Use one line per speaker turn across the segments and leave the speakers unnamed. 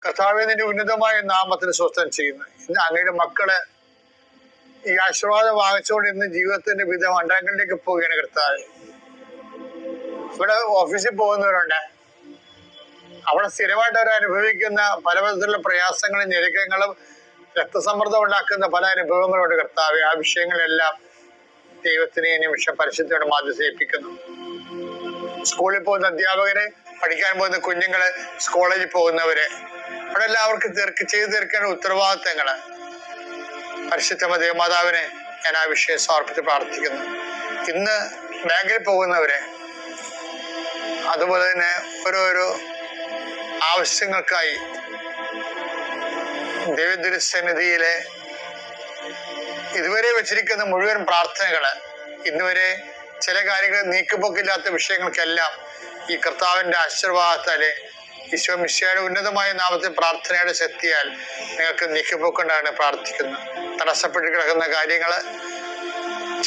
കർത്താവേ, നിന്റെ ഉന്നതമായ നാമത്തിൽ സ്വസ്ഥം ചെയ്യുന്നു. ഇന്ന് അങ്ങയുടെ മക്കള് ഈ ആശീർവാദം വാങ്ങിച്ചുകൊണ്ട് ഇന്ന് ജീവിതത്തിന്റെ വിവിധ മണ്ഡലങ്ങളിലേക്ക് പോവുകയാണ് കർത്താവ്. ഇവിടെ ഓഫീസിൽ പോകുന്നവരുണ്ട്, അവിടെ സ്ഥിരമായിട്ട് അവർ അനുഭവിക്കുന്ന പല വിധത്തിലുള്ള പ്രയാസങ്ങളും ഞെരുക്കങ്ങളും രക്തസമ്മർദ്ദം ഉണ്ടാക്കുന്ന പല അനുഭവങ്ങളുണ്ട് കർത്താവെ. ആ വിഷയങ്ങളെല്ലാം ദൈവത്തിന് ഈ നിമിഷം പരിശുദ്ധയോട് മാധ്യസ്ഥേൽപ്പിക്കുന്നു. സ്കൂളിൽ പോകുന്ന അധ്യാപകര്, പഠിക്കാൻ പോകുന്ന കുഞ്ഞുങ്ങള്, കോളേജിൽ പോകുന്നവര്, അവിടെ എല്ലാവർക്കും ചെയ്തു തീർക്കേണ്ട ഉത്തരവാദിത്തങ്ങള് പരിശുദ്ധ ദേവമാതാവിനെ ഞാൻ ആ വിഷയം സമർപ്പിച്ച് പ്രാർത്ഥിക്കുന്നു. ഇന്ന് ബാങ്കിൽ പോകുന്നവരെ, അതുപോലെ തന്നെ ഓരോരോ ആവശ്യങ്ങൾക്കായി ദൈവദുരസന്നിധിയിലെ ഇതുവരെ വെച്ചിരിക്കുന്ന മുഴുവൻ പ്രാർത്ഥനകള്, ഇന്നുവരെ ചില കാര്യങ്ങൾ നീക്കുപോക്കില്ലാത്ത വിഷയങ്ങൾക്കെല്ലാം ഈ കർത്താവിന്റെ ആശീർവാദത്താല് ഈശോ മിശിഹായുടെ ഉന്നതമായ നാമത്തിൽ പ്രാർത്ഥനയുടെ ശക്തിയാൽ നിങ്ങൾക്ക് നീക്കുപോക്കുണ്ടാകാൻ പ്രാർത്ഥിക്കുന്നു. തടസ്സപ്പെട്ട് കിടക്കുന്ന കാര്യങ്ങള്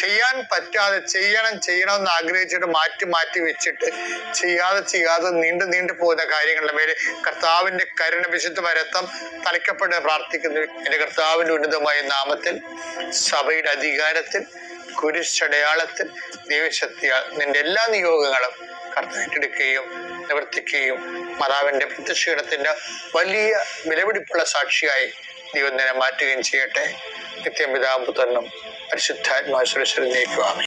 ചെയ്യാൻ പറ്റാതെ ചെയ്യണമെന്ന് ആഗ്രഹിച്ചിട്ട് മാറ്റി വെച്ചിട്ട് ചെയ്യാതെ നീണ്ടു പോകുന്ന കാര്യങ്ങളുടെ മേലെ കർത്താവിന്റെ കരുണ വിശുദ്ധമായ രക്തം തളിക്കപ്പെട്ട് പ്രാർത്ഥിക്കുന്നു. എന്റെ കർത്താവിന്റെ ഉന്നതമായ നാമത്തിൽ, സഭയുടെ അധികാരത്തിൽ, കുരിശടയാളത്തിൽ, ദൈവശക്തിയാൽ നിന്റെ എല്ലാ നിയോഗങ്ങളും കർത്താവ് ഏറ്റെടുക്കുകയും നിവർത്തിക്കുകയും മാതാവിന്റെ പ്രത്യക്ഷീടത്തിന്റെ വലിയ വിലപിടിപ്പുള്ള സാക്ഷിയായി ദൈവം തന്നെ മാറ്റുകയും ചെയ്യട്ടെ. നിത്യം പിതാവും പുത്രനും പരിശുദ്ധാത്മാവിനും